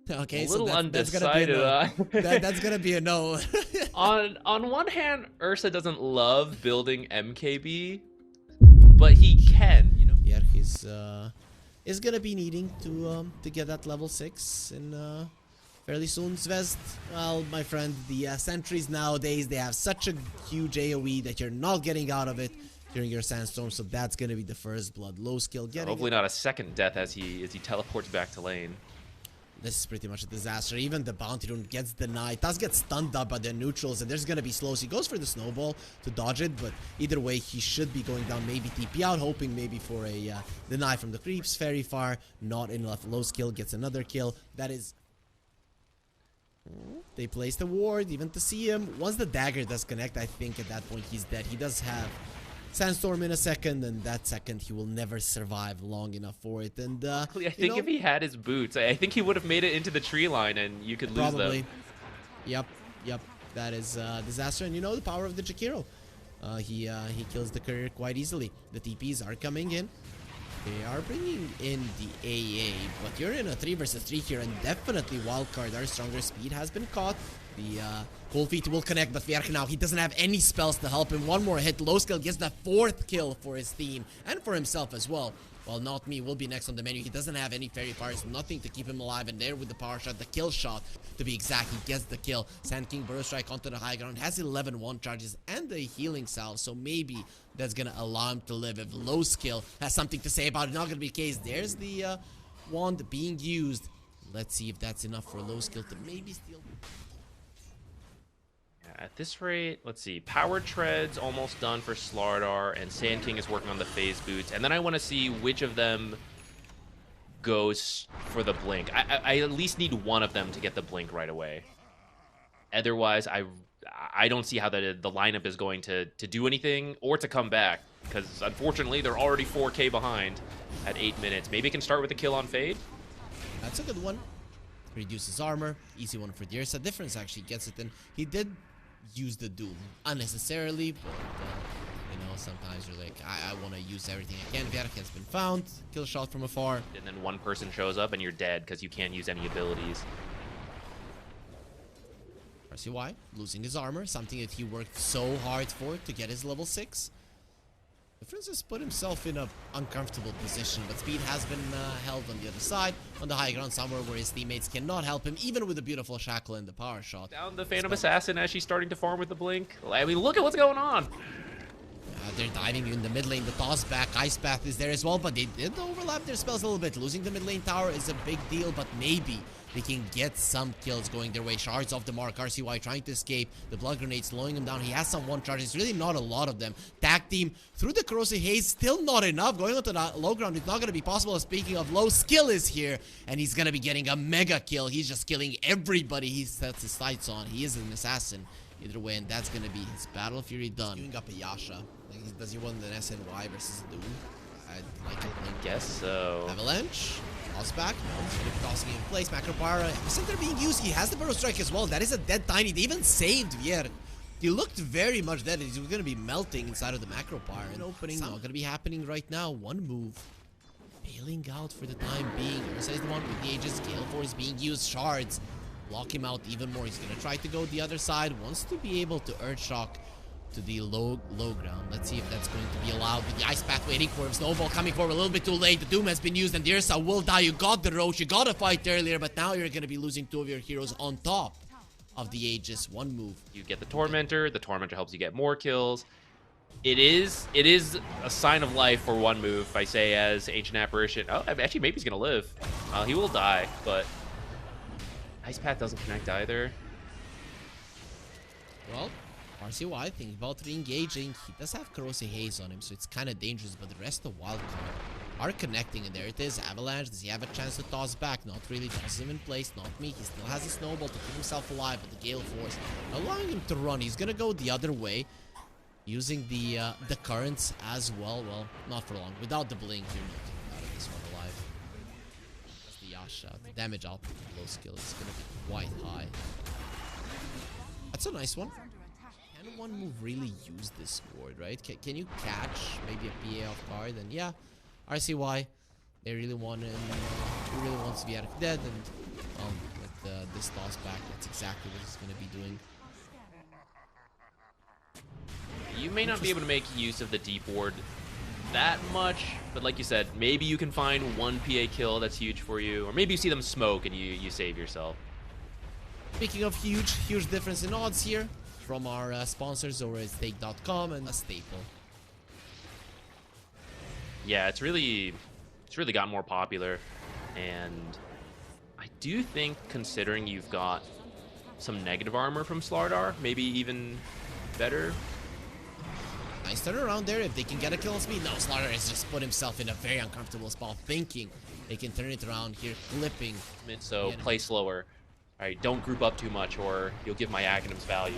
Okay, a so little that's gonna be a undecided. no. That's gonna be a no. On one hand, Ursa doesn't love building MKB, but he can, you know. Yeah, he's gonna be needing to get that level 6 in fairly soon. Zvezd, well, my friend, the sentries nowadays, they have such a huge AoE that you're not getting out of it during your sandstorm, so that's gonna be the first blood. Low skill getting Hopefully it. not a second death as he teleports back to lane. This is pretty much a disaster. Even the bounty rune gets denied. Does get stunned up by the neutrals, and there's gonna be slows. He goes for the snowball to dodge it, but either way, he should be going down. Maybe TP out, hoping maybe for a deny from the creeps. Very far, not enough. Low skill gets another kill. That is. They place the ward, even to see him. Once the dagger does connect, I think at that point he's dead. He does have sandstorm in a second, and that second he will never survive long enough for it. And I think if he had his boots, I think he would have made it into the tree line, and you could lose them. Yep. That is a disaster. And you know the power of the Jakiro. He kills the courier quite easily. The TPs are coming in. They are bringing in the AA, but you're in a 3 versus 3 here, and definitely Wildcard, our stronger speed, has been caught. The cold feet will connect, but Vierk now, he doesn't have any spells to help him. One more hit, low skill gets the 4th kill for his team, and for himself as well. Well, Not Me will be next on the menu. He doesn't have any fairy fires, nothing to keep him alive, and there with the power shot, the kill shot, to be exact, he gets the kill. Sand King burst strike onto the high ground, has 11 1 charges and a healing salve, so maybe that's gonna allow him to live. If low skill has something to say about it, not gonna be the case. There's the wand being used. Let's see if that's enough for low skill to maybe steal. At this rate, let's see. Power Tread's almost done for Slardar, and Sand King is working on the phase boots. And then I want to see which of them goes for the blink. I at least need one of them to get the blink right away. Otherwise, I don't see how the lineup is going to do anything or to come back, because unfortunately they're already 4K behind at 8 minutes. Maybe it can start with a kill on Fade. That's a good one. Reduces armor. Easy one for Dirsa. Difference actually gets it in. He did use the Doom unnecessarily, but you know, sometimes you're like, I want to use everything I can. Vierk has been found. Kill shot from afar. And then one person shows up and you're dead because you can't use any abilities. RCY losing his armor, something that he worked so hard for to get his level 6. Difference has put himself in an uncomfortable position, but speed has been held on the other side, on the high ground somewhere where his teammates cannot help him, even with the beautiful shackle and the power shot. Down the Phantom Assassin as she's starting to farm with the blink. I mean, look at what's going on. They're diving in the mid lane. The toss back, Ice Path is there as well, but they did overlap their spells a little bit. Losing the mid lane tower is a big deal, but maybe they can get some kills going their way. Shards off the mark. RCY trying to escape. The blood grenade slowing him down. He has some one charges. Really not a lot of them. Tag team through the corrosive haze. Still not enough. Going onto the low ground. It's not going to be possible. Speaking of, low skill is here, and he's going to be getting a mega kill. He's just killing everybody he sets his sights on. He is an assassin either way, and that's going to be his Battle Fury done. Queuing up a Yasha. Does he want an SNY versus a Doom? I'd like it. I guess so. Avalanche. Toss back. No, he's going to be tossing him in place. Macropyra. Center being used. He has the Burrow Strike as well. That is a dead Tiny. They even saved Vierk. He looked very much dead. He's going to be melting inside of the Macropyra. An opening not going to be happening right now. One move. Bailing out for the time being. Ursa is the one with the Aegis. Gale Force being used. Shards. Block him out even more. He's going to try to go the other side. Wants to be able to Earth Shock to the low ground. Let's see if that's going to be allowed. With the Ice Path waiting for him. Snowball coming forward a little bit too late. The Doom has been used, and the Ursa will die. You got the Roche. You got a fight earlier, but now you're going to be losing 2 of your heroes on top of the Aegis. One move. You get the Tormentor. The Tormentor helps you get more kills. It is a sign of life for one move, if I say, as Ancient Apparition. Oh, actually, maybe he's going to live. He will die, but Ice Path doesn't connect either. Well, RCY thinking about re-engaging. He does have Corrosive Haze on him, so it's kind of dangerous, but the rest of Wildcard are connecting, and there it is. Avalanche, does he have a chance to toss back? Not really. Tosses him in place. Not me. He still has a snowball to keep himself alive, but the Gale Force allowing him to run. He's gonna go the other way, using the currents as well. Well, not for long. Without the blink, you're not out of this one alive. That's the Yasha. The damage output of low skill is gonna be quite high. That's a nice one. Can one move really use this ward, right? Can you catch maybe a PA off guard? And yeah, RCY, they really want him. He really wants Vierk dead, and this toss back. That's exactly what he's going to be doing. You may not be able to make use of the deep ward that much, but like you said, maybe you can find one PA kill that's huge for you, or maybe you see them smoke and you save yourself. Speaking of huge difference in odds here from our sponsors over at stake.com and a staple. Yeah, it's really gotten more popular, and I do think, considering you've got some negative armor from Slardar, maybe even better. Nice turn around there if they can get a kill on speed. No, Slardar has just put himself in a very uncomfortable spot, thinking they can turn it around here, clipping. So play slower. All right, don't group up too much, or you'll give my Aghanims value.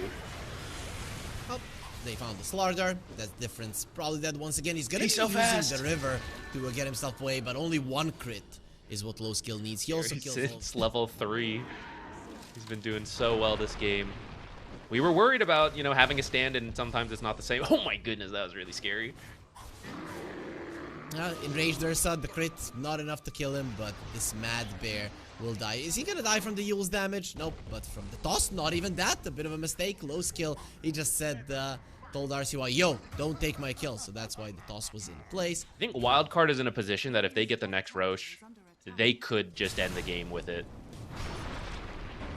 Oh, they found the Slardar. That's difference. Probably dead once again. He's gonna be so using fast. the river to get himself away, but only one crit is what low skill needs. He also kills. It's level 3. He's been doing so well this game. We were worried about, you know, having a stand, and sometimes it's not the same. Oh my goodness, that was really scary. Enraged Ursa, the crit, not enough to kill him, but this mad bear will die. Is he gonna die from the Yule's damage? Nope, but from the toss, not even that. A bit of a mistake, low skill. He just said, told RCY, yo, don't take my kill. So that's why the toss was in place. I think Wildcard is in a position that if they get the next Roche, they could just end the game with it.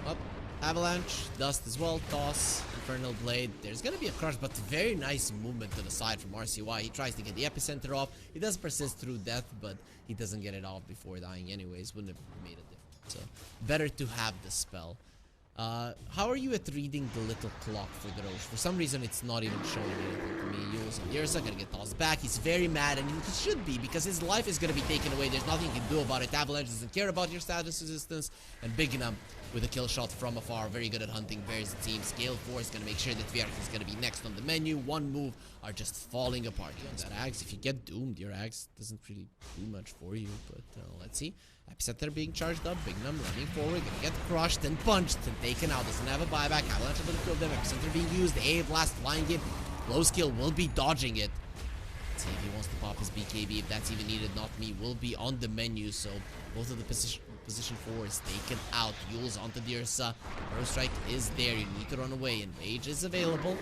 Up, Avalanche, Dust as well, toss, Infernal Blade. There's gonna be a crush, but very nice movement to the side from RCY. He tries to get the epicenter off. He does persist through death, but he doesn't get it off before dying anyways. Wouldn't have made a difference. So better to have the spell. How are you at reading the little clock for the Roche? For some reason, it's not even showing anything to me. Yule's on Ursa, gonna get tossed back. He's very mad, and he should be, because his life is gonna be taken away. There's nothing you can do about it. Avalanche doesn't care about your status resistance, and Bignum with a kill shot from afar, very good at hunting bears. It seems Scale 4 is gonna make sure that Virtus is gonna be next on the menu. One move are just falling apart. That Axe, if you get doomed, your Axe doesn't really do much for you, but let's see. Epicenter being charged up, Bignum running forward, gonna get crushed and punched and taken out. Doesn't have a buyback. Avalanche able to kill them. Epicenter being used. The A blast flying in. Low skill will be dodging it. Let's see if he wants to pop his BKB. If that's even needed, not me. Will be on the menu. So both of the position 4 is taken out. Yule's onto the Ursa. Arrow Strike is there. You need to run away. And Rage is available.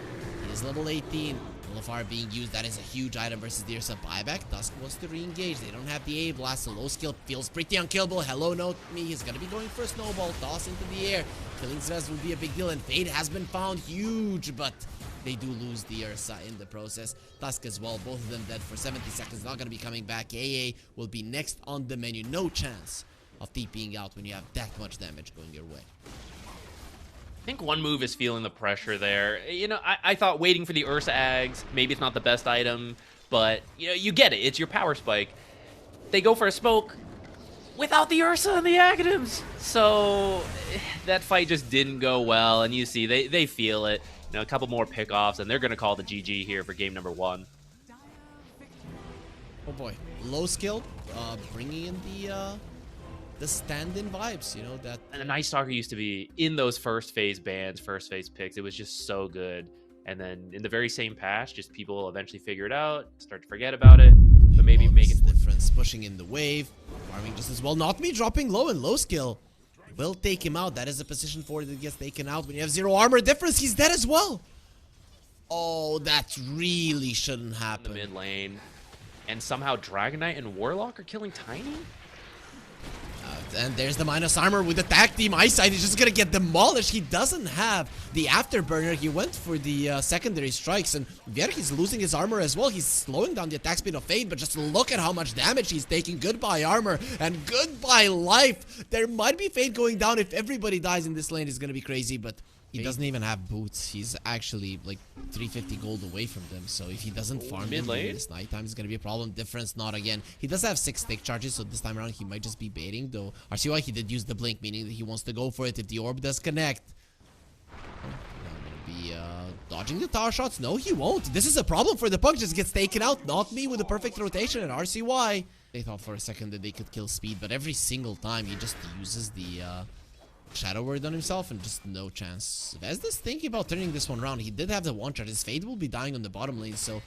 He is level 18. Fire being used. That is a huge item versus the Ursa buyback. Dusk wants to re-engage. They don't have the A blast. So low skill feels pretty unkillable. Hello, note me. He's gonna be going for a snowball. Toss into the air. Killing Zvezd will be a big deal. And Fade has been found. Huge, but they do lose the Ursa in the process. Dusk as well. Both of them dead for 70 seconds. Not gonna be coming back. AA will be next on the menu. No chance of TPing out when you have that much damage going your way. I think one move is feeling the pressure there. You know, I thought waiting for the Ursa Ags, maybe it's not the best item, but you know, you get it. It's your power spike. They go for a smoke without the Ursa and the Aghanims. So that fight just didn't go well, and you see they feel it. You know, a couple more pickoffs, and they're going to call the GG here for game number 1. Oh boy, low skill, bringing in the stand-in vibes, you know, that. And the Night Stalker used to be in those first phase bans, first phase picks. It was just so good. And then in the very same patch, just people eventually figure it out, start to forget about it, but maybe make it difference. Pushing in the wave, farming just as well. Not me dropping low, and low skill will take him out. That is a position 4 that gets taken out. When you have 0 armor difference, he's dead as well. Oh, that really shouldn't happen. In the mid lane, and somehow Dragon Knight and Warlock are killing Tiny. And there's the minus armor with the tag team. Eyesight is just gonna get demolished. He doesn't have the afterburner. He went for the secondary strikes, and Vierk is losing his armor as well. He's slowing down the attack speed of Fade, but just look at how much damage he's taking. Goodbye armor and goodbye life. There might be Fade going down. If everybody dies in this lane, it's gonna be crazy, but he doesn't even have boots. He's actually like 350 gold away from them. So if he doesn't farm them during this nighttime, it's going to be a problem. Difference not again. He does have 6 stick charges, so this time around he might just be baiting. Though RCY, he did use the blink, meaning that he wants to go for it if the orb does connect. Going to be dodging the tower shots. No, he won't. This is a problem for the Pug. Just gets taken out. Not me with the perfect rotation and RCY. They thought for a second that they could kill speed, but every single time he just uses the Shadow Word on himself, and just no chance. Zvezda's thinking about turning this one around. He did have the one charge. His Fade will be dying on the bottom lane, so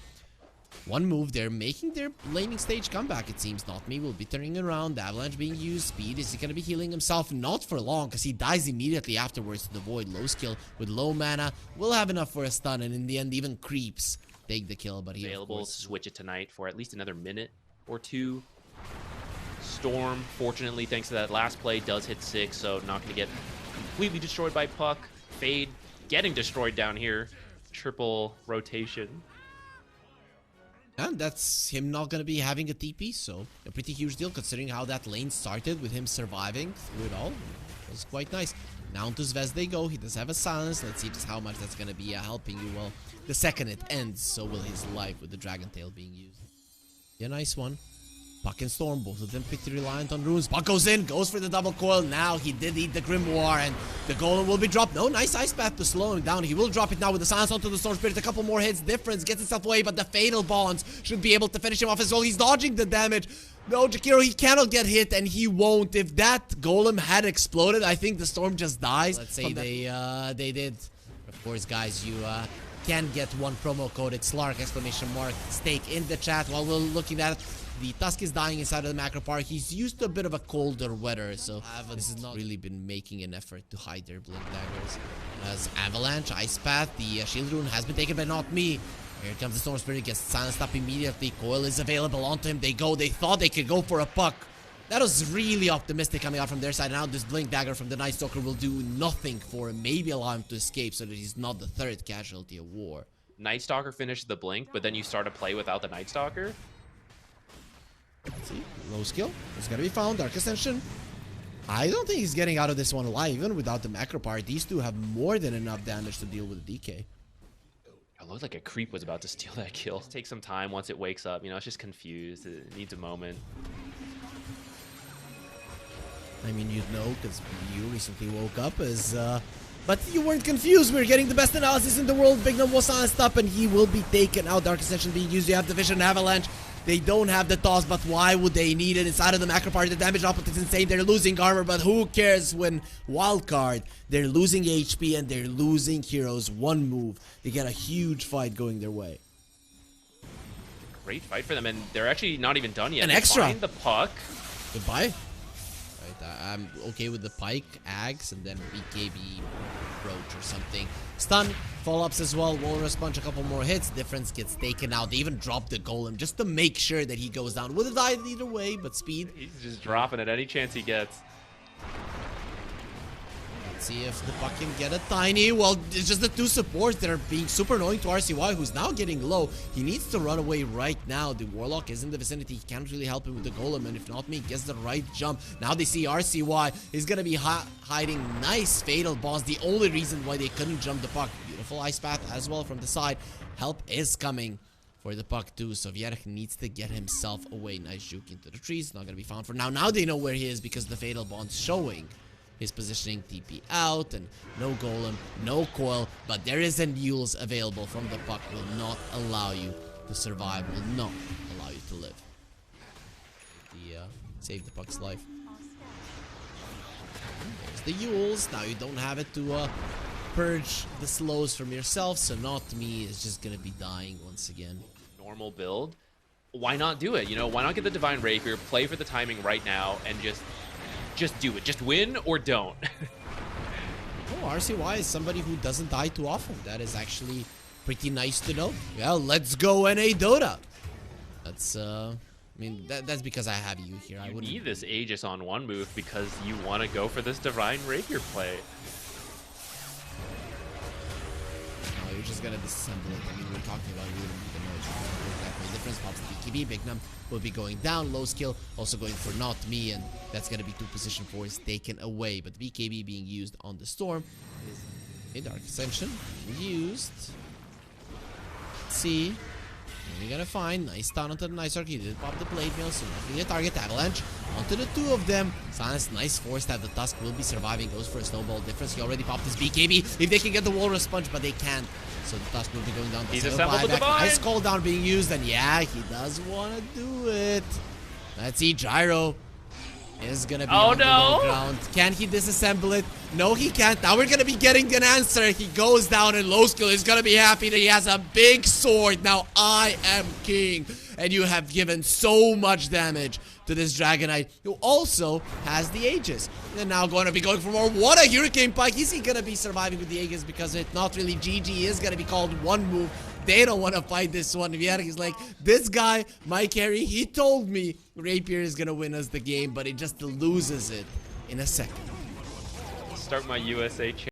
One move, they're making their laning stage comeback, it seems. Not Me will be turning around. The Avalanche being used. Speed, is he going to be healing himself? Not for long, because he dies immediately afterwards to the Void. Low skill with low mana. Will have enough for a stun, and in the end, even creeps take the kill. But he, available to switch it tonight for at least another minute or two. Storm, fortunately, thanks to that last play, does hit 6, so not going to get completely destroyed by Puck. Fade getting destroyed down here. Triple rotation. And that's him not going to be having a TP, so a pretty huge deal considering how that lane started with him surviving through it all. It was quite nice. Now to Zvezda they go. He does have a silence. Let's see just how much that's going to be helping you. Well, the second it ends, so will his life with the Dragon Tail being used. Yeah, nice one. Puck and Storm, both of them pretty reliant on runes. Puck goes in, goes for the double coil. Now he did eat the Grimoire, and the Golem will be dropped. No, nice Ice Path to slow him down. He will drop it now with the silence onto the Storm Spirit. A couple more hits. Difference gets himself away, but the Fatal Bonds should be able to finish him off as well. He's dodging the damage. No, Jakiro, he cannot get hit, and he won't. If that Golem had exploded, I think the Storm just dies. Let's say they did. Of course, guys, you can get one promo code. It's Slark, stake in the chat while we're looking at it. The Tusk is dying inside of the macro park. He's used to a bit of a colder weather, so this has not really been making an effort to hide their Blink Daggers. As Avalanche, Ice Path, the Shield Rune has been taken by Not Me. Here comes the Storm Spirit, gets silenced up immediately. Coil is available onto him. They go. They thought they could go for a Puck. That was really optimistic coming out from their side. Now this Blink Dagger from the Night Stalker will do nothing for him. Maybe allow him to escape so that he's not the third casualty of war. Night Stalker finished the Blink, but then you start a play without the Night Stalker. Let's see, low skill. It's gonna be found. Dark Ascension. I don't think he's getting out of this one alive, even without the macro part. These two have more than enough damage to deal with the DK. It looked like a creep was about to steal that kill. Take some time once it wakes up. You know, it's just confused. It needs a moment. I mean, you'd know because you recently woke up as, but you weren't confused. We're getting the best analysis in the world. Big Gnome was silenced up and he will be taken out. Dark Ascension being used. You have the Vision Avalanche. They don't have the toss, but why would they need it? Inside of the macro party, the damage output is insane. They're losing armor, but who cares when Wildcard, they're losing HP and they're losing heroes. One move, they get a huge fight going their way. Great fight for them, and they're actually not even done yet. An extra. Find the Puck. Goodbye. Right, I'm okay with the Pike, Axe, and then BKB approach or something. Stun, follow-ups as well. Walrus Punch, a couple more hits. Difference gets taken out. They even drop the Golem just to make sure that he goes down. Would have died either way, but speed. He's just dropping it any chance he gets. Let's see if the Puck can get a tiny. Well, it's just the two supports that are being super annoying to RCY, who's now getting low. He needs to run away right now. The Warlock is in the vicinity. He can't really help him with the Golem, and if Not Me gets the right jump. Now they see RCY is going to be hiding nice Fatal Bonds. The only reason why they couldn't jump the Puck. Beautiful Ice Path as well from the side. Help is coming for the Puck too, so Vierek needs to get himself away. Nice juke into the trees. Not going to be found for now. Now they know where he is because the Fatal Bond's showing his positioning. TP out and no Golem, no coil, but there is an Yules available from the Puck. Will not allow you to survive, will not allow you to live. Save the Puck's life. There's the Yules. Now you don't have it to purge the slows from yourself, so Not Me is just gonna be dying once again. Normal build. Why not do it? You know, why not get the Divine Rapier, play for the timing right now, and just do it. Just win or don't. Oh, RCY is somebody who doesn't die too often. That is actually pretty nice to know. Well, let's go NA Dota. That's, I mean, that's because I have you here. I wouldn't need this Aegis on one move because you want to go for this Divine Rapier play. No, you're just going to disassemble it. I mean, we're talking about you. Exactly. Difference pops the BKB. Big Num will be going down. Low skill also going for Not Me, and that's going to be 2 4 taken away. But BKB being used on the Storm is a Dark Ascension used. Let's see. What are we gonna find? Nice stun onto the Night Stalker. He did pop the Blade Mail, so not really a target. Avalanche onto the two of them. Silence, nice force that the Tusk will be surviving. Goes for a snowball difference. He already popped his BKB. If they can get the Walrus Punch, but they can't. So the Tusk will be going down. He's assembled the Divine. Nice call down being used, and yeah, he does want to do it. Let's see, Gyro. is gonna be Oh, on the low no. ground. Can he disassemble it? No, he can't. Now we're gonna be getting an answer. He goes down, and low skill is gonna be happy that he has a big sword. Now I am king, and you have given so much damage to this Dragonite, who also has the Aegis. And now going to be going for more. What a Hurricane Pike. Is he going to be surviving with the Aegis? Because it's not really GG. Is going to be called one move. They don't want to fight this one. He's like, this guy, my carry, he told me Rapier is going to win us the game, but he just loses it in a second. Start my USA channel.